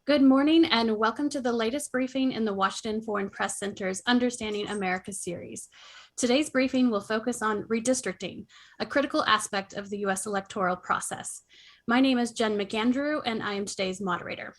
Good morning and welcome to the latest briefing in the Washington Foreign Press Center's Understanding America series. Today's briefing will focus on redistricting, a critical aspect of the U.S. electoral process. My name is Jen McAndrew and I am today's moderator.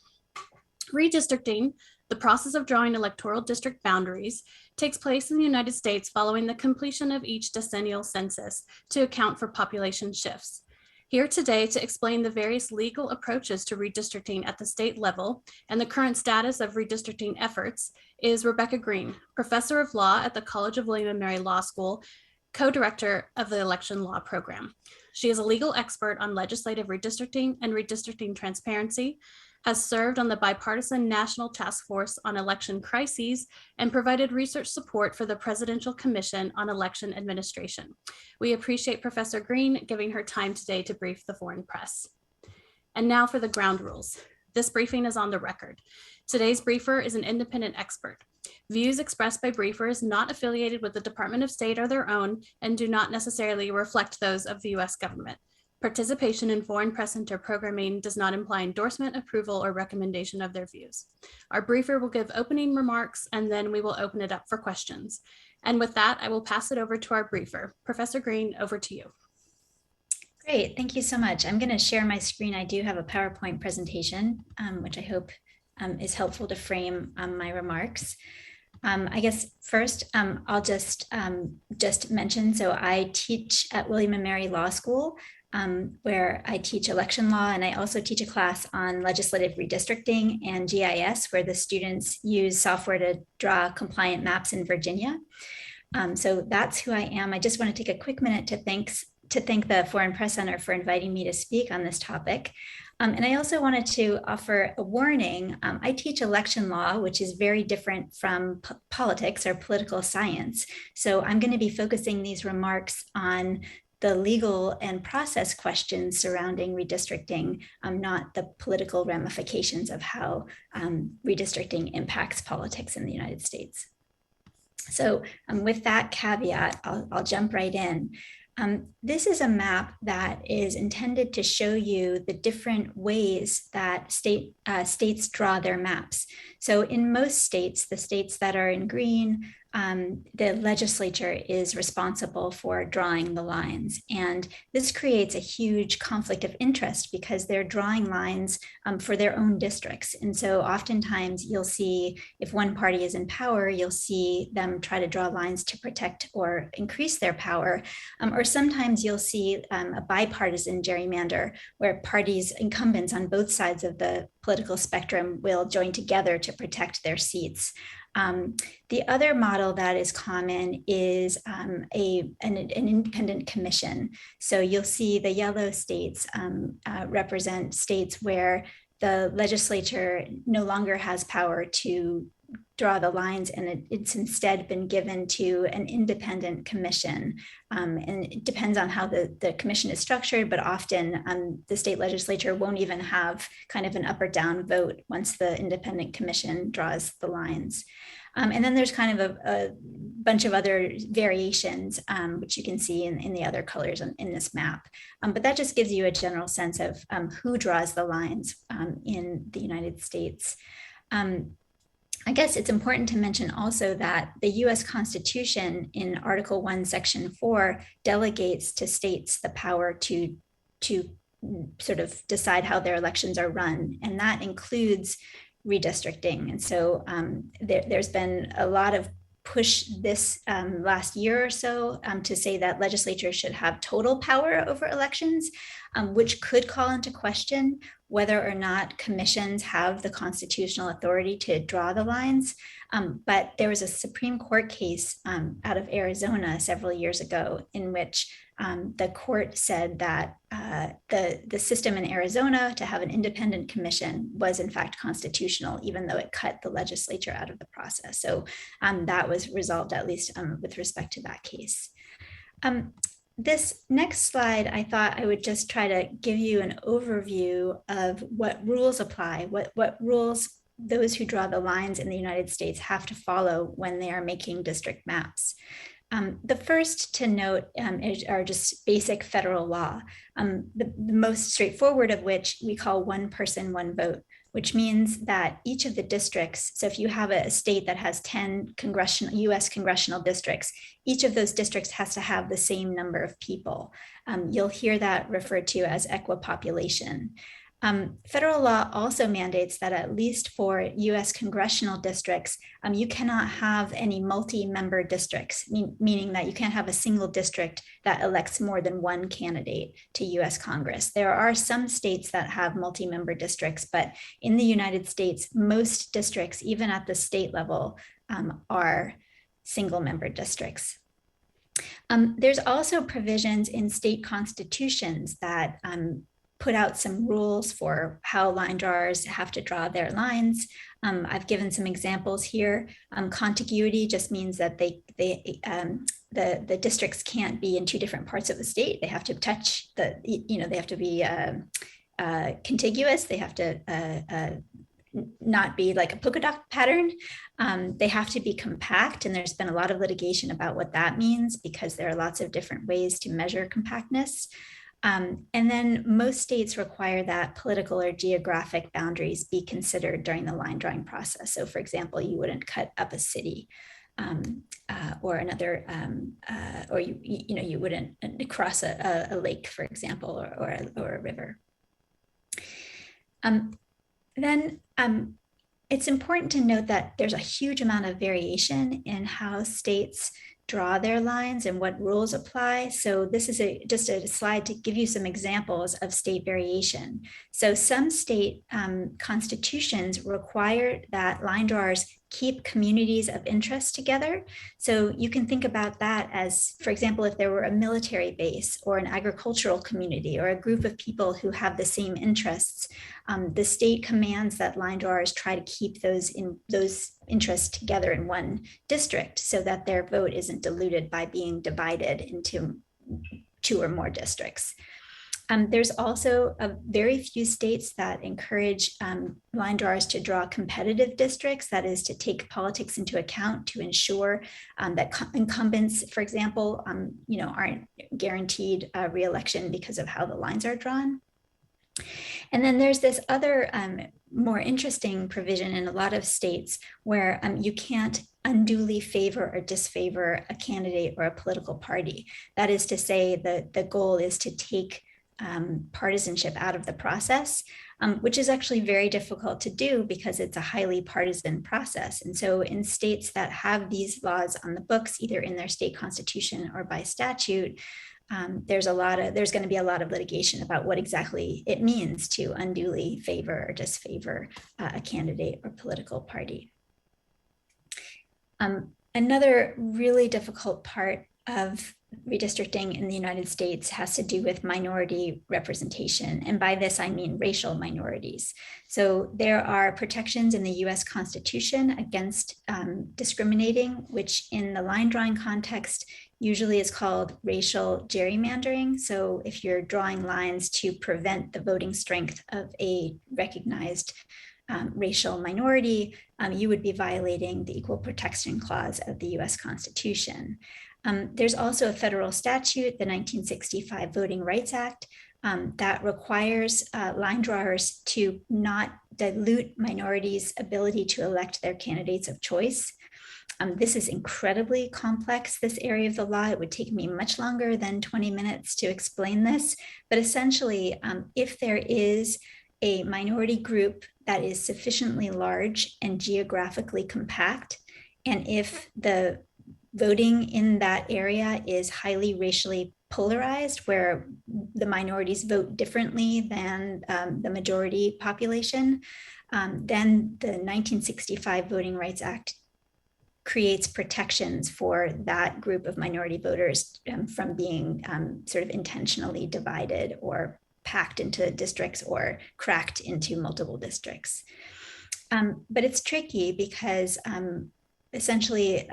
Redistricting, the process of drawing electoral district boundaries, takes place in the United States following the completion of each decennial census to account for population shifts. Here today to explain the various legal approaches to redistricting at the state level and the current status of redistricting efforts is Rebecca Green, professor of law at the College of William & Mary Law School, co-director of the Election Law Program. She is a legal expert on legislative redistricting and redistricting transparency, has served on the bipartisan National Task Force on Election Crises, and provided research support for the Presidential Commission on Election Administration. We appreciate Professor Green giving her time today to brief the foreign press. And now for the ground rules. This briefing is on the record. Today's briefer is an independent expert. Views expressed by briefers not affiliated with the Department of State are their own and do not necessarily reflect those of the U.S. government. Participation in Foreign Press Center programming does not imply endorsement, approval, or recommendation of their views. Our briefer will give opening remarks and then we will open it up for questions. And with that, I will pass it over to our briefer. Professor Green, over to you. Great, thank you so much. I'm going to share my screen. I do have a PowerPoint presentation, which I hope is helpful to frame my remarks. I guess first, I'll just mention, so I teach at William & Mary Law School, where I teach election law, and I also teach a class on legislative redistricting and GIS, where the students use software to draw compliant maps in Virginia. So that's who I am. I just want to take a quick minute to thank the Foreign Press Center for inviting me to speak on this topic. And I also wanted to offer a warning. I teach election law, which is very different from politics or political science. So I'm going to be focusing these remarks on the legal and process questions surrounding redistricting, not the political ramifications of how redistricting impacts politics in the United States. So with that caveat, I'll jump right in. This is a map that is intended to show you the different ways that states draw their maps. So in most states, the states that are in green, the legislature is responsible for drawing the lines. And this creates a huge conflict of interest because they're drawing lines for their own districts. And so oftentimes you'll see, if one party is in power, you'll see them try to draw lines to protect or increase their power. Or sometimes you'll see a bipartisan gerrymander where parties, incumbents on both sides of the political spectrum will join together to protect their seats. The other model that is common is an independent commission. So you'll see the yellow states represent states where the legislature no longer has power to draw the lines, and it's instead been given to an independent commission. And it depends on how the commission is structured, but often the state legislature won't even have kind of an up or down vote once the independent commission draws the lines. And then there's kind of a bunch of other variations, which you can see in the other colors in this map. But that just gives you a general sense of who draws the lines in the United States. I guess it's important to mention also that the US Constitution in Article 1, Section 4 delegates to states the power to sort of decide how their elections are run, and that includes redistricting. And so there's been a lot of push this last year or so to say that legislatures should have total power over elections, which could call into question whether or not commissions have the constitutional authority to draw the lines. But there was a Supreme Court case out of Arizona several years ago in which the court said that the system in Arizona to have an independent commission was in fact constitutional, even though it cut the legislature out of the process. So that was resolved, at least with respect to that case. This next slide, I thought I would just try to give you an overview of what rules apply, what rules those who draw the lines in the United States have to follow when they are making district maps. The first to note are just basic federal law, the most straightforward of which we call one person, one vote, which means that each of the districts, so if you have a state that has 10 US congressional districts, each of those districts has to have the same number of people. You'll hear that referred to as equipopulation. Federal law also mandates that at least for US congressional districts, you cannot have any multi-member districts, meaning that you can't have a single district that elects more than one candidate to US Congress. There are some states that have multi-member districts, but in the United States, most districts, even at the state level, are single-member districts. There's also provisions in state constitutions that put out some rules for how line drawers have to draw their lines. I've given some examples here. Contiguity just means that the districts can't be in two different parts of the state. They have to touch they have to be contiguous. They have to not be like a polka dot pattern. They have to be compact, and there's been a lot of litigation about what that means because there are lots of different ways to measure compactness. And then most states require that political or geographic boundaries be considered during the line drawing process. So for example, you wouldn't cut up a city or another, or you wouldn't cross a lake, for example, or a river. Then it's important to note that there's a huge amount of variation in how states draw their lines and what rules apply. So this is just a slide to give you some examples of state variation. So some state constitutions require that line drawers keep communities of interest together. So you can think about that as, for example, if there were a military base or an agricultural community or a group of people who have the same interests, the state commands that line drawers try to keep those interests together in one district so that their vote isn't diluted by being divided into two or more districts. There's also a very few states that encourage line drawers to draw competitive districts, that is to take politics into account to ensure that incumbents, for example, aren't guaranteed re-election because of how the lines are drawn. And then there's this other more interesting provision in a lot of states where you can't unduly favor or disfavor a candidate or a political party. That is to say that the goal is to take partisanship out of the process, which is actually very difficult to do because it's a highly partisan process. And so in states that have these laws on the books, either in their state constitution or by statute, there's going to be a lot of litigation about what exactly it means to unduly favor or disfavor a candidate or political party. Another really difficult part of redistricting in the United States has to do with minority representation. And by this, I mean racial minorities. So there are protections in the US Constitution against discriminating, which in the line drawing context usually is called racial gerrymandering. So if you're drawing lines to prevent the voting strength of a recognized racial minority, you would be violating the Equal Protection Clause of the US Constitution. There's also a federal statute, the 1965 Voting Rights Act, that requires line drawers to not dilute minorities' ability to elect their candidates of choice. This is incredibly complex, this area of the law. It would take me much longer than 20 minutes to explain this, but essentially, if there is a minority group that is sufficiently large and geographically compact, and if the voting in that area is highly racially polarized, where the minorities vote differently than the majority population, then the 1965 Voting Rights Act creates protections for that group of minority voters from being sort of intentionally divided or packed into districts or cracked into multiple districts. But it's tricky because essentially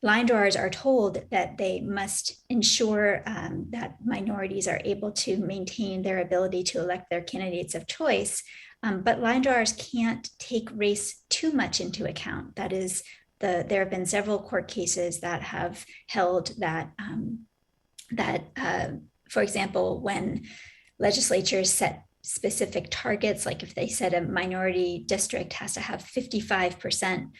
line drawers are told that they must ensure that minorities are able to maintain their ability to elect their candidates of choice, but line drawers can't take race too much into account. That is, there have been several court cases that have held that, for example, when legislatures set specific targets, like if they said a minority district has to have 55%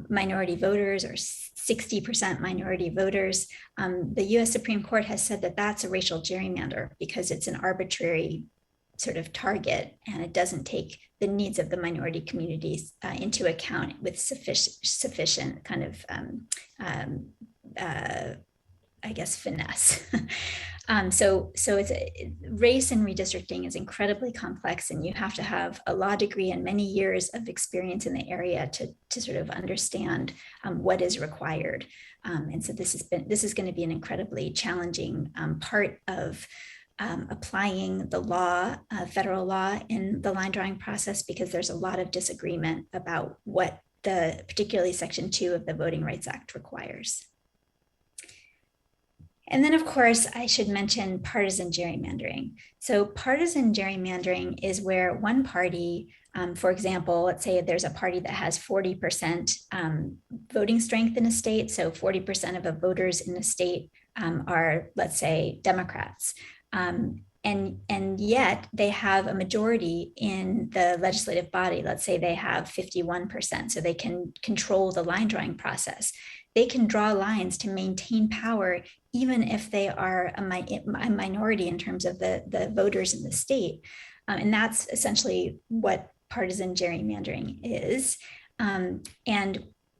minority voters or 60% minority voters, the US Supreme Court has said that that's a racial gerrymander because it's an arbitrary sort of target and it doesn't take the needs of the minority communities into account with sufficient kind of, I guess, finesse. So race and redistricting is incredibly complex, and you have to have a law degree and many years of experience in the area to sort of understand what is required. And so this is going to be an incredibly challenging part of applying the law, federal law, in the line drawing process, because there's a lot of disagreement about what particularly Section 2 of the Voting Rights Act requires. And then, of course, I should mention partisan gerrymandering. So partisan gerrymandering is where one party, for example, let's say there's a party that has 40% voting strength in a state. So 40% of the voters in the state are, let's say, Democrats. And yet they have a majority in the legislative body. Let's say they have 51%, so they can control the line drawing process. They can draw lines to maintain power, even if they are a minority in terms of the voters in the state. And that's essentially what partisan gerrymandering is. And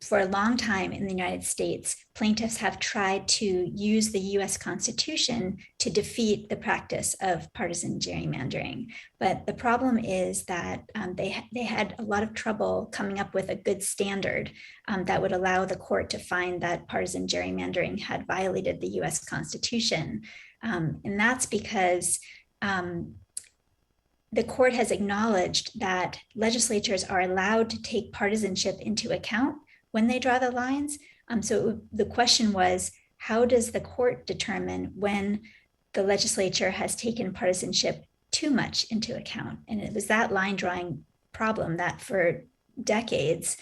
for a long time in the United States, plaintiffs have tried to use the US Constitution to defeat the practice of partisan gerrymandering. But the problem is that they had a lot of trouble coming up with a good standard that would allow the court to find that partisan gerrymandering had violated the US Constitution. And that's because the court has acknowledged that legislatures are allowed to take partisanship into account when they draw the lines. So the question was, how does the court determine when the legislature has taken partisanship too much into account? And it was that line drawing problem that for decades,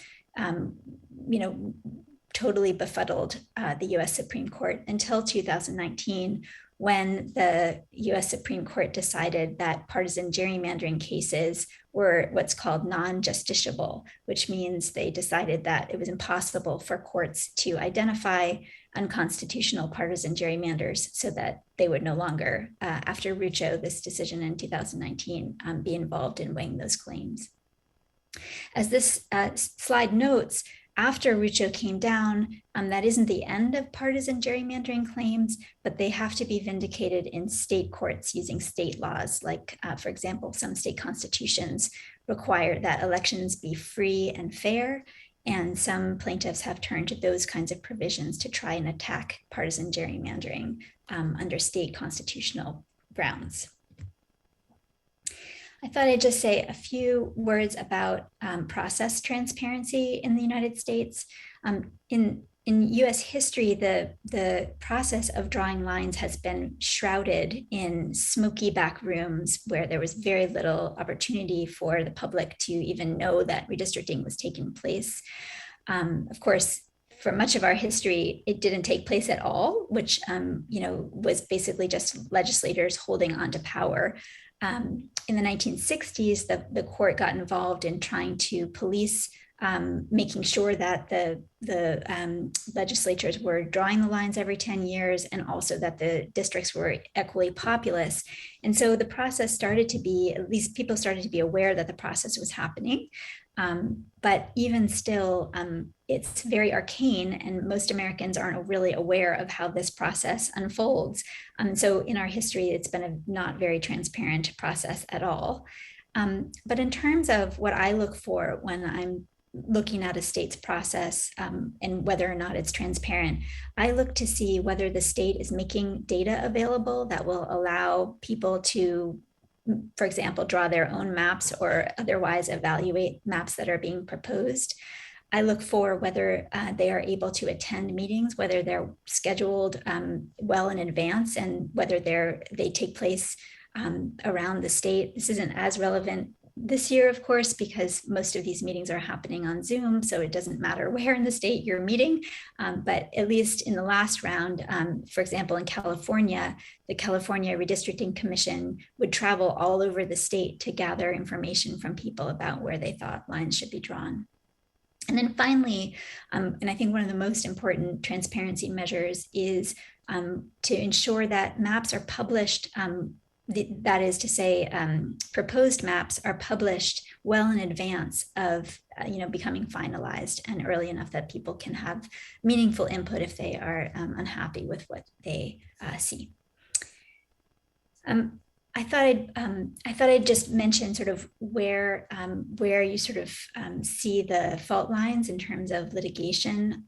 totally befuddled the US Supreme Court until 2019, when the US Supreme Court decided that partisan gerrymandering cases were what's called non-justiciable, which means they decided that it was impossible for courts to identify unconstitutional partisan gerrymanders, so that they would no longer, after Rucho, this decision in 2019, be involved in weighing those claims. As this slide notes, after Rucho came down, that isn't the end of partisan gerrymandering claims, but they have to be vindicated in state courts using state laws. Like, for example, some state constitutions require that elections be free and fair, and some plaintiffs have turned to those kinds of provisions to try and attack partisan gerrymandering under state constitutional grounds. I thought I'd just say a few words about process transparency in the United States. In US history, the process of drawing lines has been shrouded in smoky back rooms where there was very little opportunity for the public to even know that redistricting was taking place. Of course, for much of our history, it didn't take place at all, which was basically just legislators holding on to power. In the 1960s, the court got involved in trying to police making sure that the legislatures were drawing the lines every 10 years, and also that the districts were equally populous. And so the process started to be, at least people started to be aware that the process was happening. But even still, it's very arcane, and most Americans aren't really aware of how this process unfolds. So in our history, it's been a not very transparent process at all. But in terms of what I look for when I'm looking at a state's process and whether or not it's transparent, I look to see whether the state is making data available that will allow people to, for example, draw their own maps or otherwise evaluate maps that are being proposed. I look for whether they are able to attend meetings, whether they're scheduled well in advance, and whether they take place around the state. This isn't as relevant this year, of course, because most of these meetings are happening on Zoom, so it doesn't matter where in the state you're meeting. But at least in the last round, for example, in California, the California Redistricting Commission would travel all over the state to gather information from people about where they thought lines should be drawn. And then finally, and I think one of the most important transparency measures is to ensure that maps are published, that is to say, proposed maps are published well in advance of becoming finalized and early enough that people can have meaningful input if they are unhappy with what they see. I thought I'd just mention sort of where you sort of see the fault lines in terms of litigation.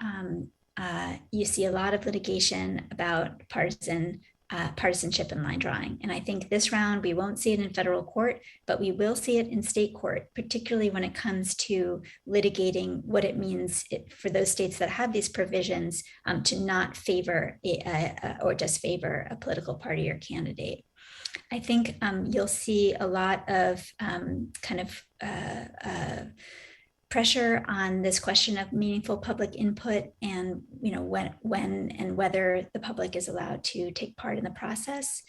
You see a lot of litigation about partisanship in line drawing. And I think this round, we won't see it in federal court, but we will see it in state court, particularly when it comes to litigating what it means for those states that have these provisions to not favor or disfavor a political party or candidate. I think you'll see a lot of pressure on this question of meaningful public input and when and whether the public is allowed to take part in the process.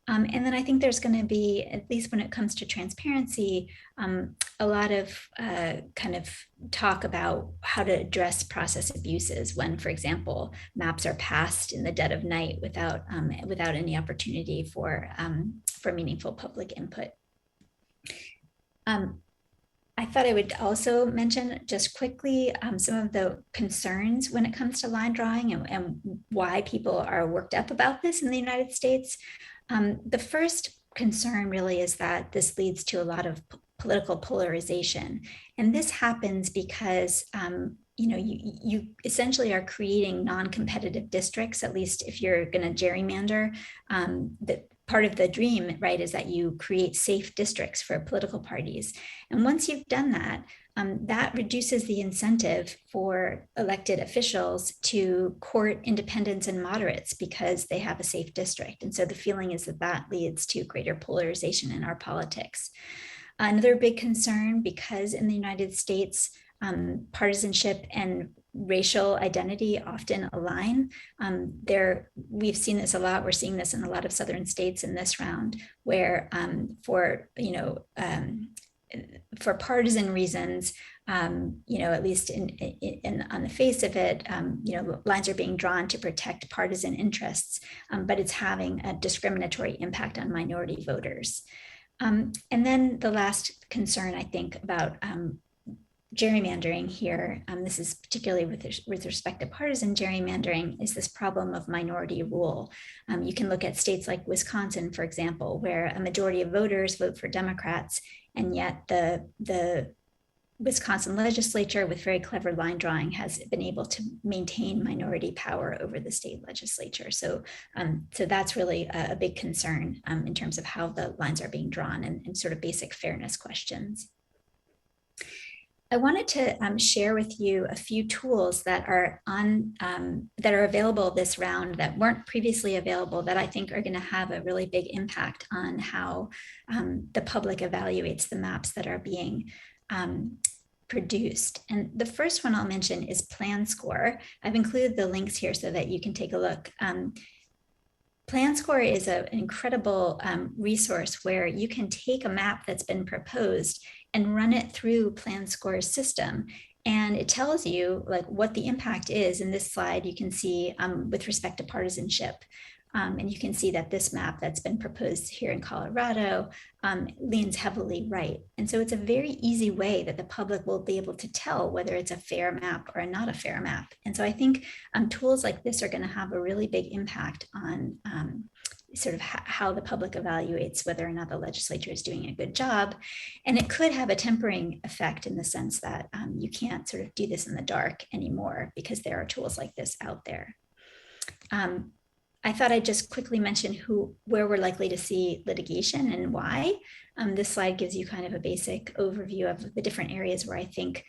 And then I think there's going to be, at least when it comes to transparency, a lot of kind of talk about how to address process abuses when, for example, maps are passed in the dead of night without any opportunity for meaningful public input. I thought I would also mention just quickly some of the concerns when it comes to line drawing and why people are worked up about this in the United States. The first concern really is that this leads to a lot of political polarization. And this happens because you essentially are creating non-competitive districts, at least if you're going to gerrymander. That part of the dream, right, is that you create safe districts for political parties. And once you've done that, that reduces the incentive for elected officials to court independents and moderates because they have a safe district. And so the feeling is that that leads to greater polarization in our politics. Another big concern, because in the United States, partisanship and racial identity often align. We've seen this a lot. We're seeing this in a lot of southern states in this round, where for partisan reasons, at least on the face of it, lines are being drawn to protect partisan interests, but it's having a discriminatory impact on minority voters. And then the last concern, I think, about gerrymandering here, this is particularly with respect to partisan gerrymandering, is this problem of minority rule. You can look at states like Wisconsin, for example, where a majority of voters vote for Democrats, and yet the Wisconsin legislature, with very clever line drawing, has been able to maintain minority power over the state legislature. So that's really a big concern in terms of how the lines are being drawn and sort of basic fairness questions. I wanted to share with you a few tools that are available this round that weren't previously available, that I think are going to have a really big impact on how the public evaluates the maps that are being produced. And the first one I'll mention is PlanScore. I've included the links here so that you can take a look. PlanScore is an incredible resource where you can take a map that's been proposed and run it through PlanScore's system. And it tells you like what the impact is. In this slide, you can see with respect to partisanship. And you can see that this map that's been proposed here in Colorado leans heavily right. And so it's a very easy way that the public will be able to tell whether it's a fair map or not a fair map. And so I think tools like this are going to have a really big impact on sort of how the public evaluates whether or not the legislature is doing a good job. And it could have a tempering effect in the sense that you can't sort of do this in the dark anymore because there are tools like this out there. I thought I'd just quickly mention where we're likely to see litigation and why. This slide gives you kind of a basic overview of the different areas where I think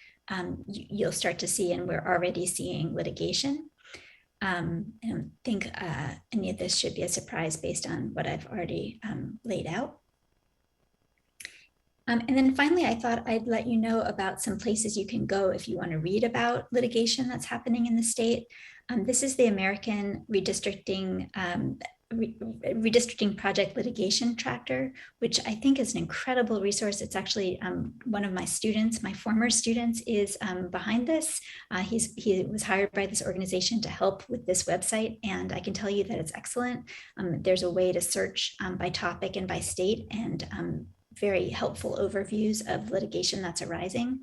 you'll start to see, and we're already seeing, litigation. I don't think any of this should be a surprise based on what I've already laid out. And then finally, I thought I'd let you know about some places you can go if you want to read about litigation that's happening in the state. This is the American Redistricting Project Litigation Tracker, which I think is an incredible resource. It's actually one of my students, my former students, is behind this. He was hired by this organization to help with this website, and I can tell you that it's excellent. There's a way to search by topic and by state, and very helpful overviews of litigation that's arising.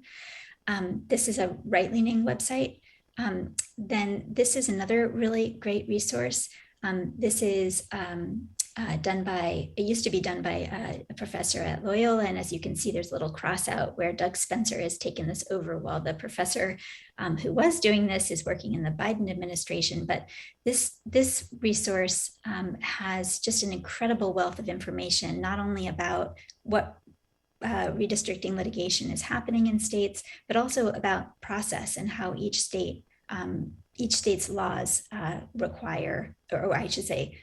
This is a right-leaning website. Then this is another really great resource. This is it used to be done by a professor at Loyola. And as you can see, there's a little cross out where Doug Spencer has taken this over while the professor who was doing this is working in the Biden administration. But this resource has just an incredible wealth of information, not only about what redistricting litigation is happening in states, but also about process and how each state's laws require, or I should say,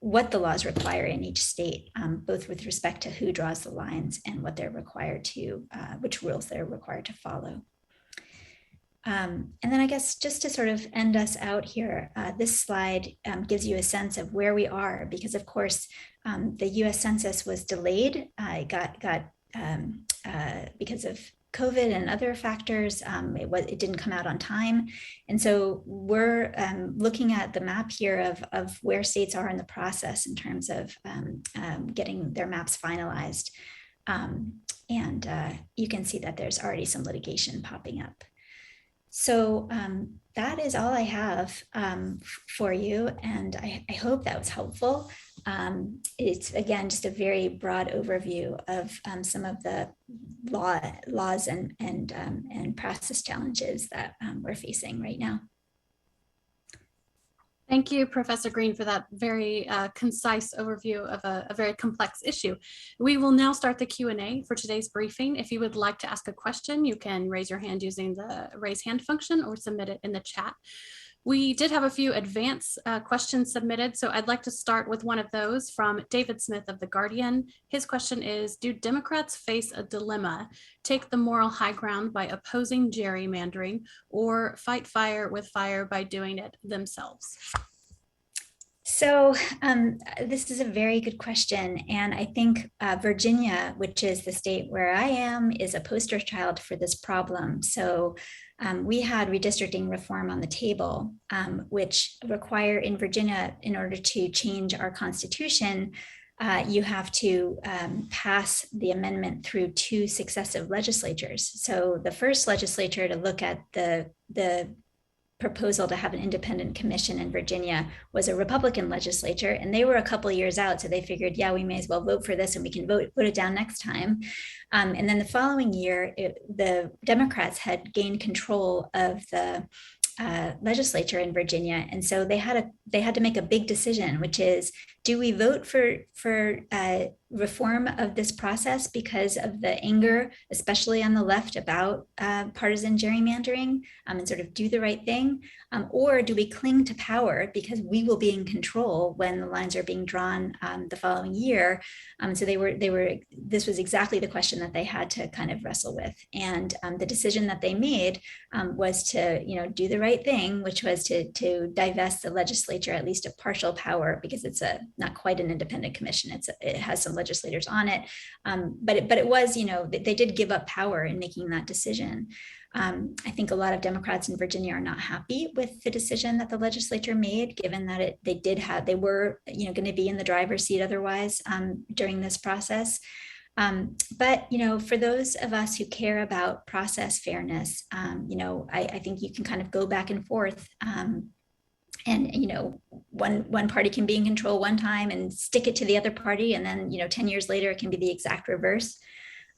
what the laws require in each state, both with respect to who draws the lines and what they're required to, which rules they're required to follow. And then I guess just to sort of end us out here, this slide gives you a sense of where we are, because of course, the US Census was delayed. It got because of COVID and other factors, it didn't come out on time. And so we're looking at the map here of where states are in the process in terms of getting their maps finalized. And you can see that there's already some litigation popping up. So that is all I have for you, and I hope that was helpful. It's, again, just a very broad overview of some of the laws and process challenges that we're facing right now. Thank you, Professor Green, for that very concise overview of a very complex issue. We will now start the Q&A for today's briefing. If you would like to ask a question, you can raise your hand using the raise hand function or submit it in the chat. We did have a few advanced questions submitted, so I'd like to start with one of those from David Smith of The Guardian. His question is, do Democrats face a dilemma, take the moral high ground by opposing gerrymandering, or fight fire with fire by doing it themselves? So this is a very good question. And I think Virginia, which is the state where I am, is a poster child for this problem. So we had redistricting reform on the table, which require in Virginia, in order to change our constitution, you have to pass the amendment through 2 successive legislatures. So the first legislature to look at the proposal to have an independent commission in Virginia was a Republican legislature, and they were a couple of years out. So they figured, yeah, we may as well vote for this and we can vote it down next time. And then the following year, the Democrats had gained control of the legislature in Virginia. And so they had to make a big decision, which is, do we vote for reform of this process because of the anger, especially on the left, about partisan gerrymandering, and sort of do the right thing? Or do we cling to power because we will be in control when the lines are being drawn the following year? So this was exactly the question that they had to kind of wrestle with. And the decision that they made was to, do the right thing, which was to divest the legislature at least of partial power, because it's not quite an independent commission. It has some legislators on it, but it was, they did give up power in making that decision. I think a lot of Democrats in Virginia are not happy with the decision that the legislature made, given that they were going to be in the driver's seat otherwise during this process. But for those of us who care about process fairness, I think you can kind of go back and forth. And one party can be in control one time and stick it to the other party, and then 10 years later it can be the exact reverse.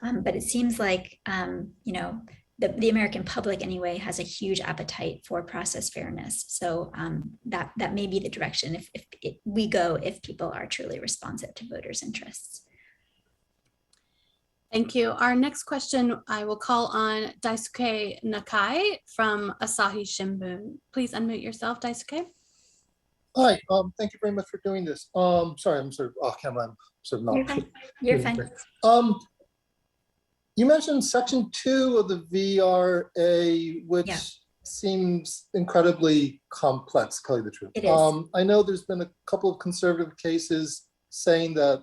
But it seems like the American public anyway has a huge appetite for process fairness. So that may be the direction if we go, if people are truly responsive to voters' interests. Thank you. Our next question, I will call on Daisuke Nakai from Asahi Shimbun. Please unmute yourself, Daisuke. Hi, thank you very much for doing this. Sorry, I'm sort of off camera. I'm sort of not. You're fine. You mentioned section 2 of the VRA, which Yeah. seems incredibly complex, to tell you the truth. It is. I know there's been a couple of conservative cases saying that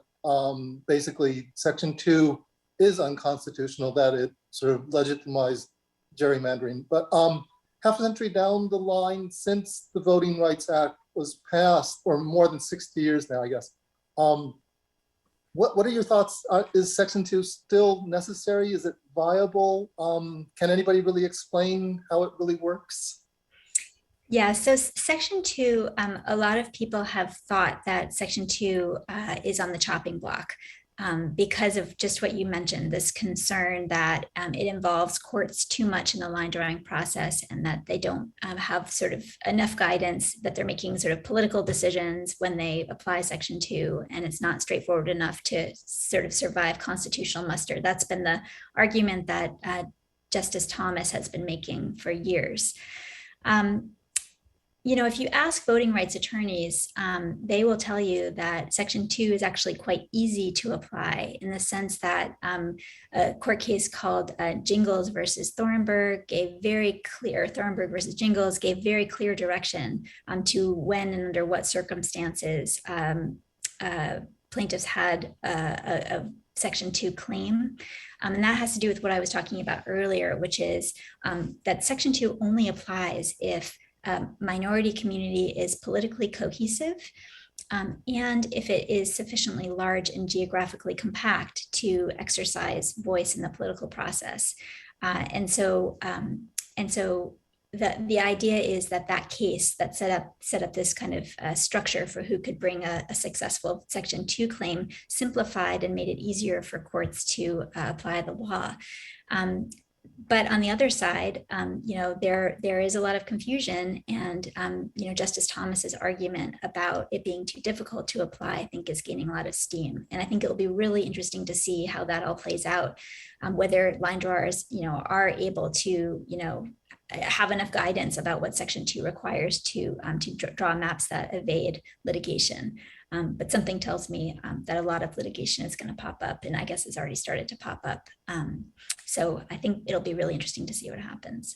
basically section 2 is unconstitutional, that it sort of legitimized gerrymandering. But half a century down the line, since the Voting Rights Act was passed, or more than 60 years now, I guess, what are your thoughts? Is section 2 still necessary? Is it viable? Can anybody really explain how it really works? Yeah, so section 2, a lot of people have thought that section 2 is on the chopping block because of just what you mentioned, this concern that it involves courts too much in the line drawing process, and that they don't have sort of enough guidance, that they're making sort of political decisions when they apply section 2, and it's not straightforward enough to sort of survive constitutional muster. That's been the argument that Justice Thomas has been making for years. You know, if you ask voting rights attorneys, they will tell you that section 2 is actually quite easy to apply, in the sense that a court case called Jingles versus Thornburg gave very clear, Thornburg versus Jingles gave very clear direction to when and under what circumstances plaintiffs had a section 2 claim. And that has to do with what I was talking about earlier, which is that section 2 only applies if minority community is politically cohesive, and if it is sufficiently large and geographically compact to exercise voice in the political process. And so the idea is that that case that set up this kind of structure for who could bring a successful section 2 claim simplified and made it easier for courts to apply the law. But on the other side, you know, there is a lot of confusion, and you know, Justice Thomas's argument about it being too difficult to apply, I think, is gaining a lot of steam. And I think it will be really interesting to see how that all plays out, whether line drawers, you know, are able to, you know, have enough guidance about what section 2 requires to draw maps that evade litigation. But something tells me that a lot of litigation is going to pop up, and I guess it's already started to pop up. So I think it'll be really interesting to see what happens.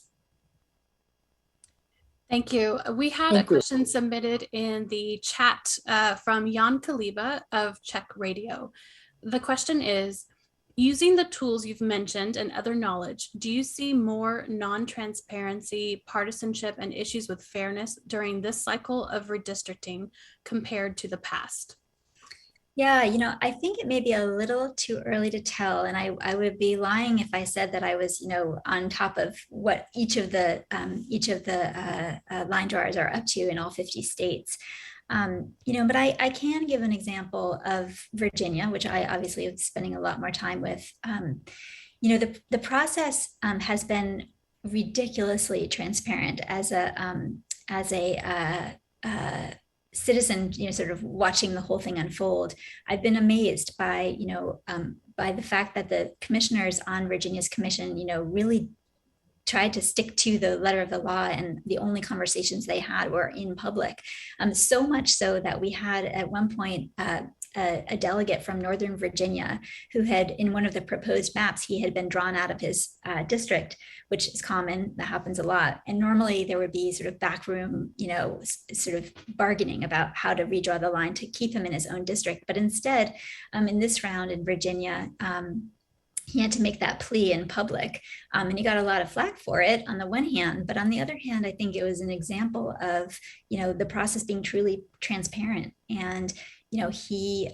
Thank you. We had a question submitted in the chat from Jan Kaliba of Czech Radio. The question is, using the tools you've mentioned and other knowledge, do you see more non-transparency, partisanship, and issues with fairness during this cycle of redistricting compared to the past? Yeah, you know, I think it may be a little too early to tell, and I would be lying if I said that I was, you know, on top of what each of the line drawers are up to in all 50 states. You know, but I can give an example of Virginia, which I obviously am spending a lot more time with. You know, the process has been ridiculously transparent as a citizen, you know, sort of watching the whole thing unfold. I've been amazed by, you know, by the fact that the commissioners on Virginia's commission, you know, really tried to stick to the letter of the law, and the only conversations they had were in public. So much so that we had at one point a delegate from Northern Virginia who had, in one of the proposed maps, he had been drawn out of his district, which is common, that happens a lot. And normally there would be sort of backroom, you know, sort of bargaining about how to redraw the line to keep him in his own district. But instead, in this round in Virginia, he had to make that plea in public, and he got a lot of flack for it on the one hand, but on the other hand, I think it was an example of, you know, the process being truly transparent. And, you know, he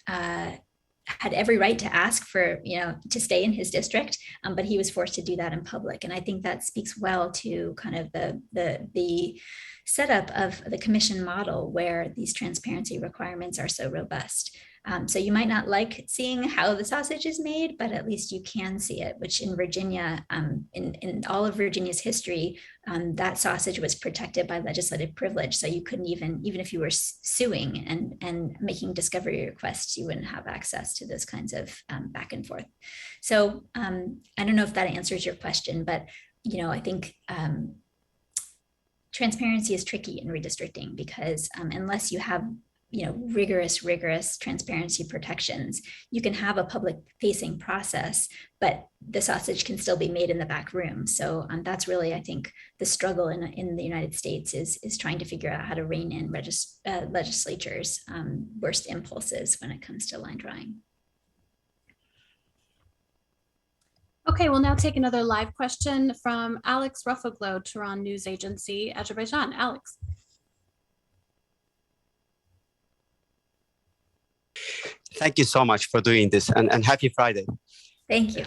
had every right to ask for, you know, to stay in his district, but he was forced to do that in public. And I think that speaks well to kind of the setup of the commission model, where these transparency requirements are so robust. So you might not like seeing how the sausage is made, but at least you can see it, which in Virginia, in all of Virginia's history, that sausage was protected by legislative privilege. So you couldn't even if you were suing and making discovery requests, you wouldn't have access to those kinds of back and forth. So I don't know if that answers your question, but, you know, I think transparency is tricky in redistricting, because unless you have rigorous transparency protections. You can have a public facing process, but the sausage can still be made in the back room. So that's really, I think, the struggle in the United States is trying to figure out how to rein in legislatures' worst impulses when it comes to line drawing. Okay, we'll now take another live question from Alex Rufoglu, Tehran News Agency, Azerbaijan. Alex. Thank you so much for doing this, and happy Friday. Thank you.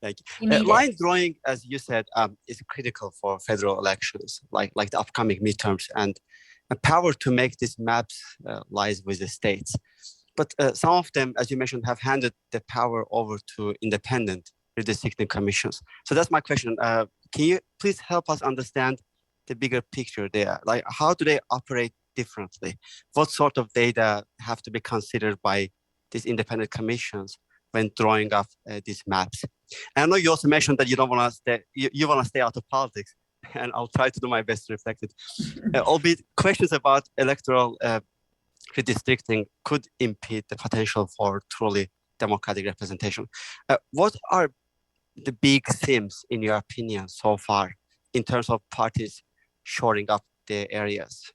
Thank you. Line drawing, as you said, is critical for federal elections, like the upcoming midterms, and the power to make these maps lies with the states. But some of them, as you mentioned, have handed the power over to independent redistricting commissions. So that's my question. Can you please help us understand the bigger picture there? Like, how do they operate differently? What sort of data have to be considered by these independent commissions when drawing up these maps? And I know you also mentioned that you don't want to stay, you want to stay out of politics, and I'll try to do my best to reflect it. Albeit questions about electoral redistricting could impede the potential for truly democratic representation. What are the big themes, in your opinion, so far, in terms of parties shoring up the areas?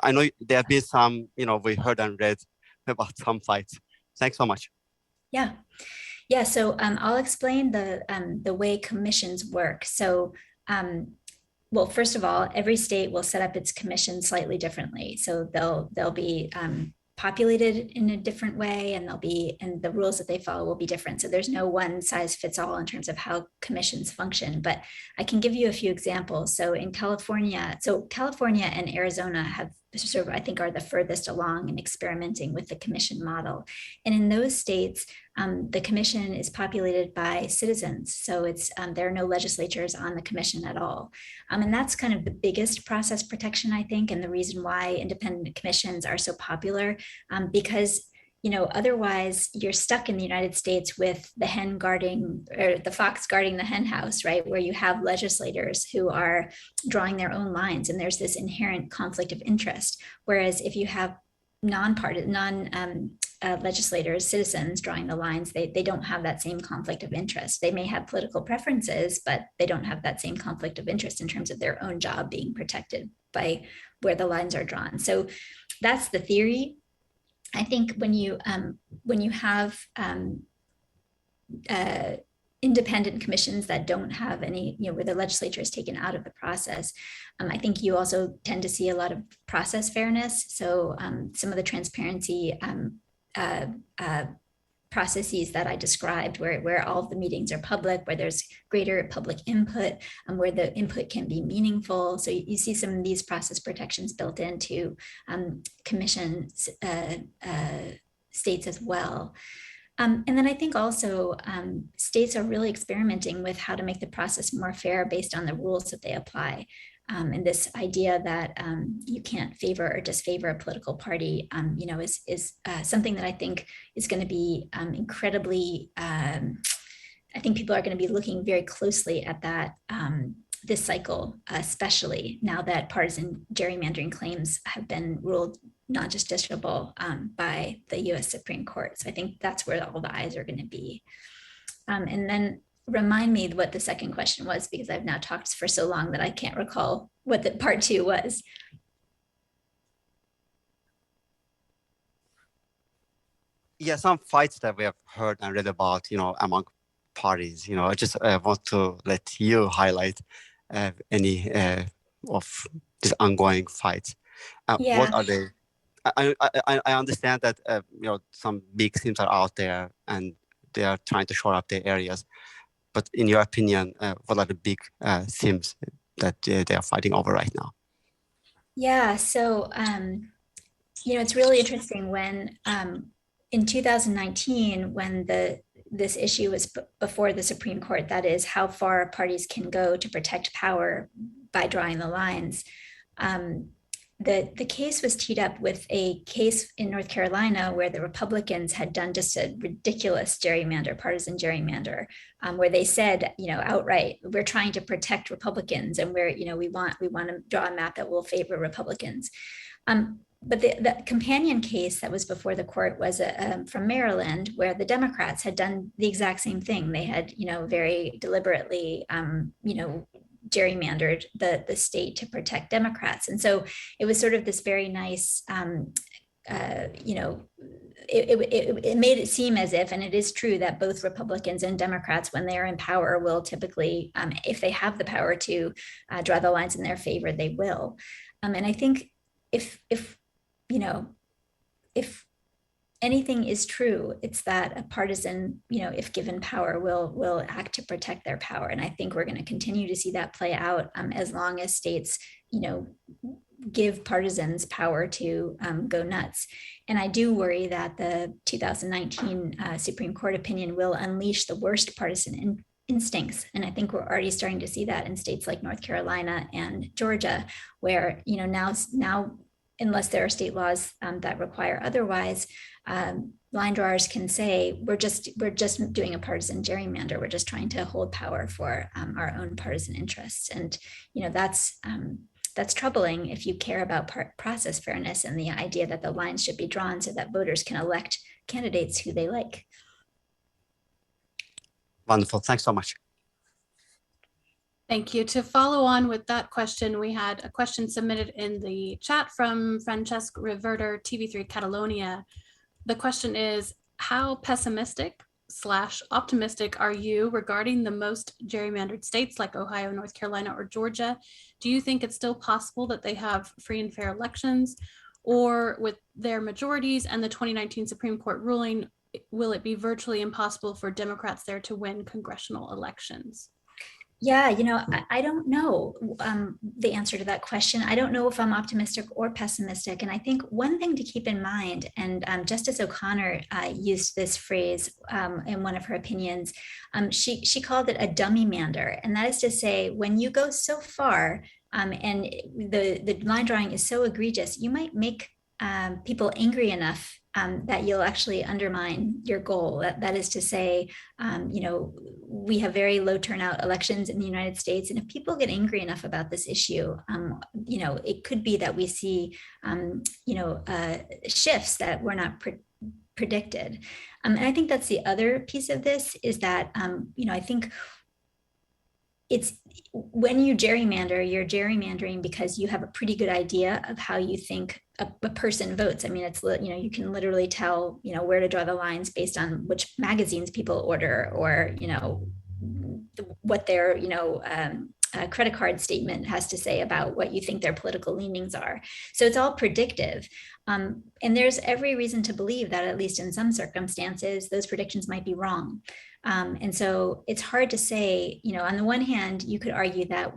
I know there have been some, we heard and read about some fights. Thanks so much. Yeah. So I'll explain the way commissions work. So, well, first of all, every state will set up its commission slightly differently. So they'll be populated in a different way, and the rules that they follow will be different. So there's no one size fits all in terms of how commissions function, but I can give you a few examples. So in California and Arizona have sort of, I think, are the furthest along in experimenting with the commission model. And in those states, the commission is populated by citizens. So there are no legislatures on the commission at all. And that's kind of the biggest process protection, I think, and the reason why independent commissions are so popular, because otherwise you're stuck in the United States with the hen guarding, or the fox guarding the hen house, right? Where you have legislators who are drawing their own lines, and there's this inherent conflict of interest. Whereas if you have legislators, citizens drawing the lines, they don't have that same conflict of interest. They may have political preferences, but they don't have that same conflict of interest in terms of their own job being protected by where the lines are drawn. So that's the theory. I think when you have independent commissions that don't have any, where the legislature is taken out of the process, I think you also tend to see a lot of process fairness. So some of the transparency processes that I described, where all of the meetings are public, where there's greater public input, and where the input can be meaningful. So you see some of these process protections built into commission states as well. And then I think also states are really experimenting with how to make the process more fair based on the rules that they apply. And this idea that you can't favor or disfavor a political party, is something that I think is going to be incredibly. I think people are going to be looking very closely at that this cycle, especially now that partisan gerrymandering claims have been ruled not justiciable by the U.S. Supreme Court. So I think that's where all the eyes are going to be. And then remind me what the second question was, because I've now talked for so long that I can't recall what the part two was. Yeah, some fights that we have heard and read about, among parties. I just want to let you highlight any of these ongoing fights. What are they? I understand that some big themes are out there and they are trying to shore up their areas. But in your opinion, what are the big themes that they are fighting over right now? Yeah, so it's really interesting when in 2019, when this issue was before the Supreme Court, that is how far parties can go to protect power by drawing the lines. The case was teed up with a case in North Carolina where the Republicans had done just a ridiculous partisan gerrymander, where they said, outright, we're trying to protect Republicans, and we want to draw a map that will favor Republicans. the companion case that was before the court was from Maryland, where the Democrats had done the exact same thing. They had, very deliberately, gerrymandered the state to protect Democrats. And so it was sort of this very nice, it made it seem as if, and it is true that both Republicans and Democrats, when they are in power, will typically, if they have the power to draw the lines in their favor, they will. And I think if anything is true, it's that a partisan, if given power, will act to protect their power. And I think we're going to continue to see that play out as long as states, give partisans power to go nuts. And I do worry that the 2019 Supreme Court opinion will unleash the worst partisan instincts. And I think we're already starting to see that in states like North Carolina and Georgia, where, now, unless there are state laws that require otherwise, line drawers can say, we're just doing a partisan gerrymander. We're just trying to hold power for our own partisan interests. And, that's troubling if you care about process fairness and the idea that the lines should be drawn so that voters can elect candidates who they like. Wonderful. Thanks so much. Thank you. To follow on with that question, we had a question submitted in the chat from Francesc Reverter, TV3 Catalonia. The question is, how pessimistic/optimistic are you regarding the most gerrymandered states like Ohio, North Carolina, or Georgia? Do you think it's still possible that they have free and fair elections? Or with their majorities and the 2019 Supreme Court ruling, will it be virtually impossible for Democrats there to win congressional elections? Yeah, I don't know the answer to that question. I don't know if I'm optimistic or pessimistic. And I think one thing to keep in mind, and Justice O'Connor used this phrase in one of her opinions, she called it a dummy mander. And that is to say, when you go so far and the line drawing is so egregious, you might make people angry enough that you'll actually undermine your goal. That is to say, we have very low turnout elections in the United States. And if people get angry enough about this issue, it could be that we see, shifts that were not predicted. And I think that's the other piece of this is that, I think it's when you gerrymander, you're gerrymandering because you have a pretty good idea of how you think a person votes. I mean, it's, you can literally tell, where to draw the lines based on which magazines people order or, what their, credit card statement has to say about what you think their political leanings are. So it's all predictive. And there's every reason to believe that, at least in some circumstances, those predictions might be wrong. And so it's hard to say, on the one hand, you could argue that,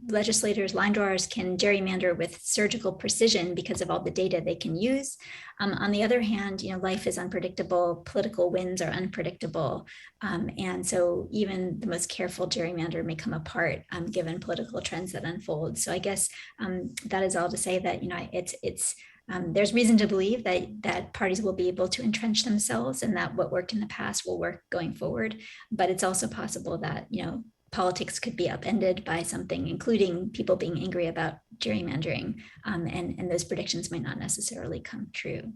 legislators, line drawers can gerrymander with surgical precision because of all the data they can use. On the other hand, life is unpredictable, political winds are unpredictable. And so even the most careful gerrymander may come apart given political trends that unfold. So I guess that is all to say that, there's reason to believe that parties will be able to entrench themselves and that what worked in the past will work going forward. But it's also possible that, politics could be upended by something, including people being angry about gerrymandering, and those predictions might not necessarily come true.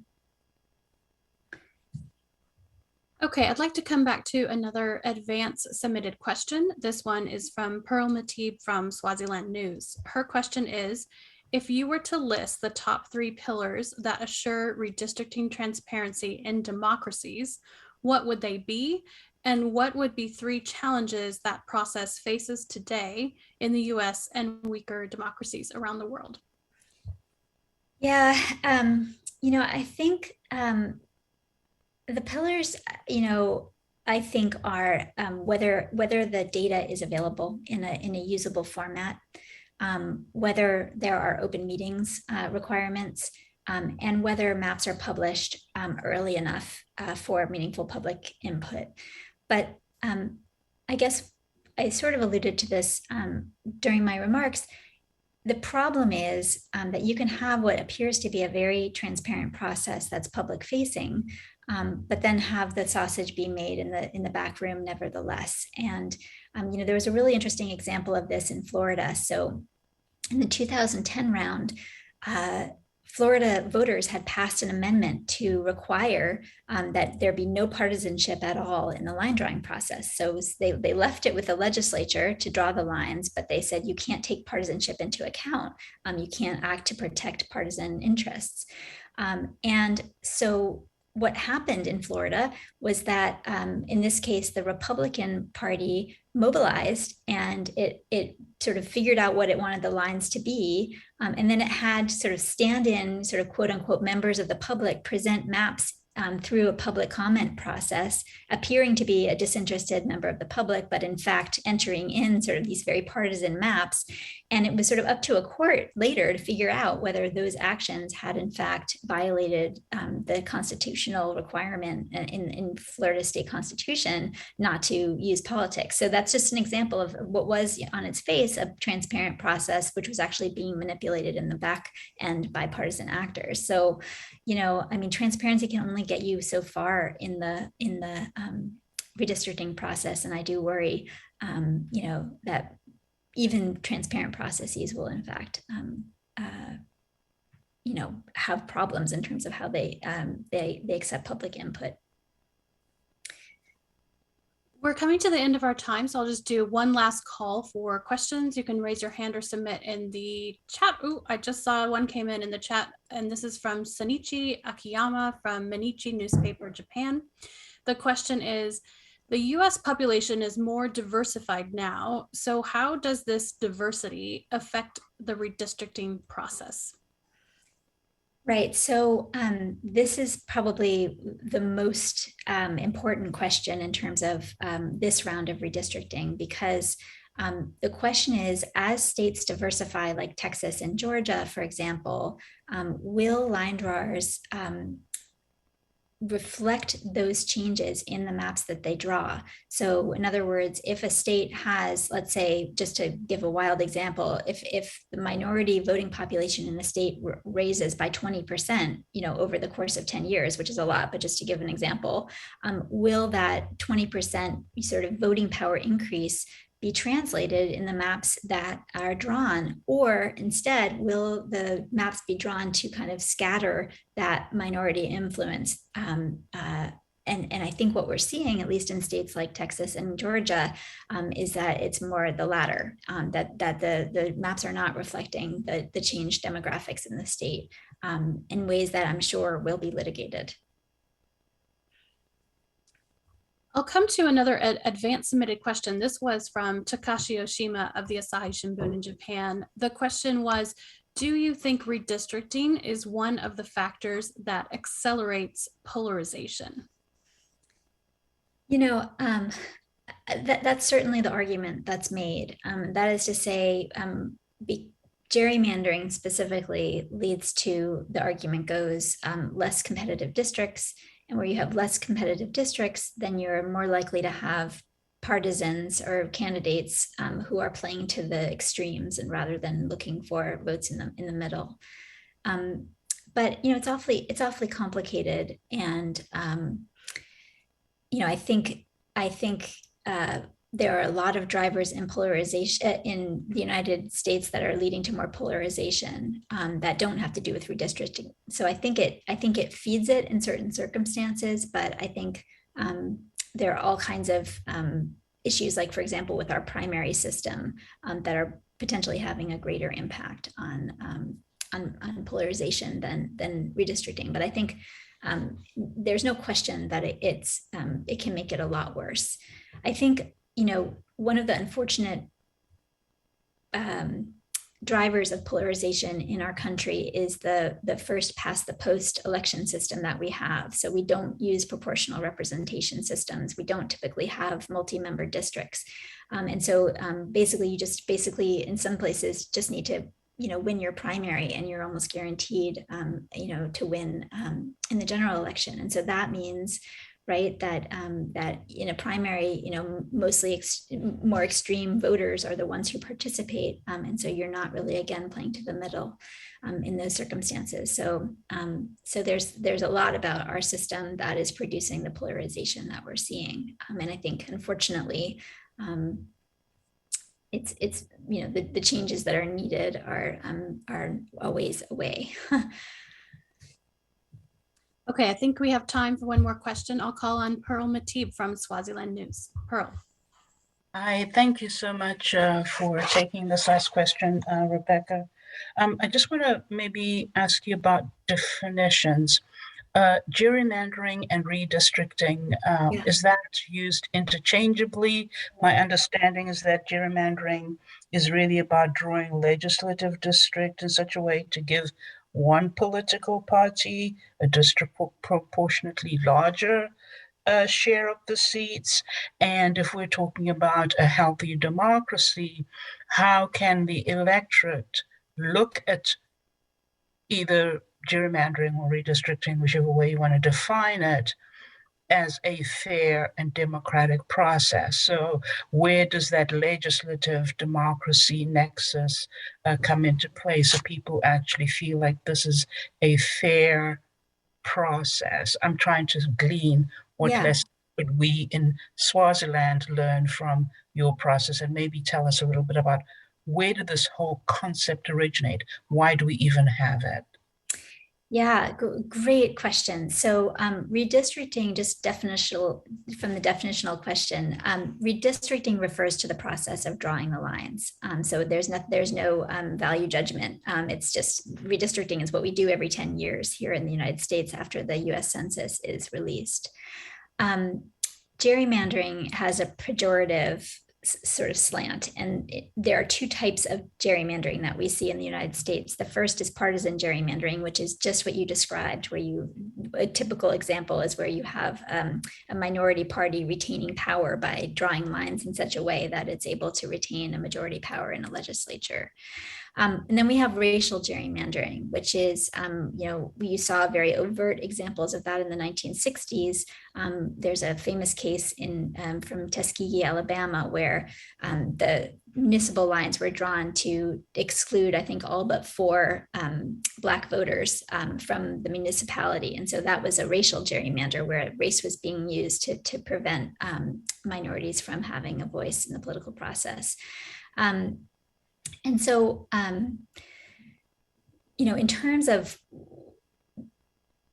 Okay, I'd like to come back to another advance submitted question. This one is from Pearl Matib from Swaziland News. Her question is, if you were to list the top 3 pillars that assure redistricting transparency in democracies, what would they be? And what would be 3 challenges that process faces today in the US and weaker democracies around the world? Yeah, I think the pillars, I think are whether the data is available in a usable format, whether there are open meetings requirements, and whether maps are published early enough for meaningful public input. But I guess I sort of alluded to this during my remarks. The problem is that you can have what appears to be a very transparent process that's public facing, but then have the sausage be made in the back room nevertheless. And there was a really interesting example of this in Florida. So in the 2010 round, Florida voters had passed an amendment to require that there be no partisanship at all in the line drawing process. So they left it with the legislature to draw the lines, but they said you can't take partisanship into account. You can't act to protect partisan interests. And so what happened in Florida was that in this case, the Republican Party mobilized and it sort of figured out what it wanted the lines to be. And then it had sort of stand-in sort of quote unquote members of the public present maps through a public comment process, appearing to be a disinterested member of the public, but in fact entering in sort of these very partisan maps. And it was sort of up to a court later to figure out whether those actions had in fact violated the constitutional requirement in Florida state constitution not to use politics. So that's just an example of what was on its face a transparent process, which was actually being manipulated in the back end by partisan actors. So, you know, I mean, transparency can only get you so far in the redistricting process. And I do worry, you know, that even transparent processes will in fact, you know, have problems in terms of how they accept public input. We're coming to the end of our time, so I'll just do one last call for questions. You can raise your hand or submit in the chat. Oh, I just saw one came in the chat, and this is from Sonichi Akiyama from Mainichi Newspaper, Japan. The question is, the US population is more diversified now, so how does this diversity affect the redistricting process? Right. So this is probably the most important question in terms of this round of redistricting, because the question is, as states diversify, like Texas and Georgia, for example, will line drawers reflect those changes in the maps that they draw? So in other words, if a state has, let's say, just to give a wild example, if the minority voting population in a state raises by 20%, you know, over the course of 10 years, which is a lot, but just to give an example, will that 20% sort of voting power increase be translated in the maps that are drawn, or instead will the maps be drawn to kind of scatter that minority influence? And I think what we're seeing, at least in states like Texas and Georgia, is that it's more the latter, that the maps are not reflecting the changed demographics in the state in ways that I'm sure will be litigated. I'll come to another advanced submitted question. This was from Takashi Oshima of the Asahi Shimbun in Japan. The question was, do you think redistricting is one of the factors that accelerates polarization? You know, that's certainly the argument that's made. That is to say, gerrymandering specifically leads to, the argument goes, less competitive districts. And where you have less competitive districts, then you're more likely to have partisans or candidates who are playing to the extremes, and rather than looking for votes in the middle. But you know, it's awfully complicated, and you know, I think there are a lot of drivers in polarization in the United States that are leading to more polarization that don't have to do with redistricting. So I think it feeds it in certain circumstances, but I think there are all kinds of issues, like for example, with our primary system, that are potentially having a greater impact on polarization than redistricting. But I think there's no question that it can make it a lot worse. I think, you know, one of the unfortunate drivers of polarization in our country is the first past the post election system that we have. So we don't use proportional representation systems. We don't typically have multi-member districts. And so basically you just in some places just need to, you know, win your primary, and you're almost guaranteed, you know, to win in the general election. And so that means, right, that in a primary, you know, mostly more extreme voters are the ones who participate, and so you're not really, again, playing to the middle in those circumstances. So so there's a lot about our system that is producing the polarization that we're seeing, and I think, unfortunately, it's you know the changes that are needed are a ways away. Okay, I think we have time for one more question. I'll call on Pearl Matib from Swaziland News. Pearl. Hi, thank you so much for taking this last question, Rebecca. I just want to maybe ask you about definitions. Gerrymandering and redistricting, Yeah. is that used interchangeably? My understanding is that gerrymandering is really about drawing legislative district in such a way to give one political party a disproportionately larger share of the seats. And if we're talking about a healthy democracy, how can the electorate look at either gerrymandering or redistricting, whichever way you want to define it, as a fair and democratic process? So where does that legislative democracy nexus come into play, so people actually feel like this is a fair process? I'm trying to glean what Yeah. lessons could we in Swaziland learn from your process, and maybe tell us a little bit about where did this whole concept originate? Why do we even have it? Yeah, great question. So redistricting, just definitional from the definitional question, redistricting refers to the process of drawing the lines. So there's no value judgment. It's just redistricting is what we do every 10 years here in the United States after the US Census is released. Gerrymandering has a pejorative sort of slant, and there are two types of gerrymandering that we see in the United States. The first is partisan gerrymandering, which is just what you described, where a typical example is where you have a minority party retaining power by drawing lines in such a way that it's able to retain a majority power in a legislature. And then we have racial gerrymandering, which is, we saw very overt examples of that in the 1960s. There's a famous case from Tuskegee, Alabama, where the municipal lines were drawn to exclude, I think, all but 4 Black voters from the municipality. And so that was a racial gerrymander where race was being used to prevent minorities from having a voice in the political process. And so, in terms of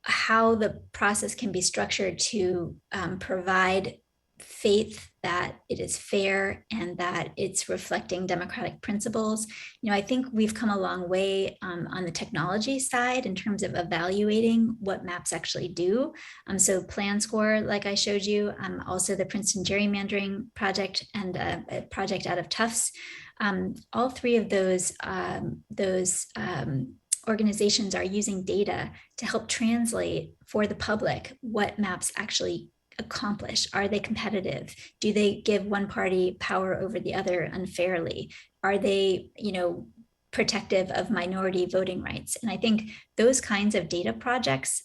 how the process can be structured to provide faith that it is fair and that it's reflecting democratic principles, I think we've come a long way on the technology side in terms of evaluating what maps actually do. So PlanScore, like I showed you, also the Princeton Gerrymandering Project and a project out of Tufts. All 3 of those organizations are using data to help translate for the public what maps actually accomplish. Are they competitive? Do they give one party power over the other unfairly? Are they, protective of minority voting rights? And I think those kinds of data projects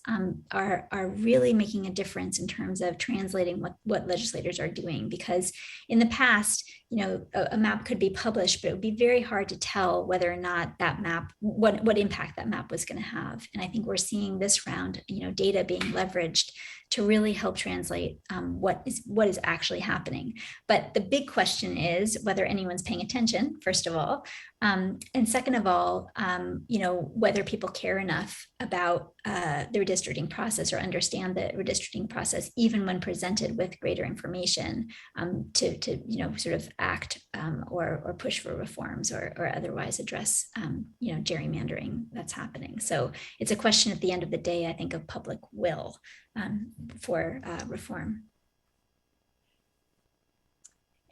are really making a difference in terms of translating what legislators are doing. Because in the past, a map could be published, but it would be very hard to tell whether or not that map, what impact that map was going to have. And I think we're seeing this round, data being leveraged to really help translate what is actually happening. But the big question is whether anyone's paying attention, first of all, and second of all, whether people care enough about the redistricting process or understand the redistricting process, even when presented with greater information, to sort of act or push for reforms or otherwise address gerrymandering that's happening. So it's a question at the end of the day, I think, of public will for reform.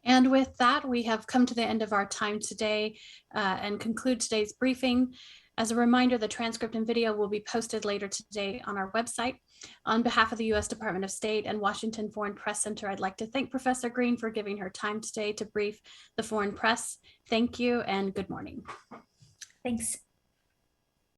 And with that, we have come to the end of our time today and conclude today's briefing. As a reminder, the transcript and video will be posted later today on our website. On behalf of the U.S. Department of State and Washington Foreign Press Center, I'd like to thank Professor Green for giving her time today to brief the foreign press. Thank you and good morning. Thanks.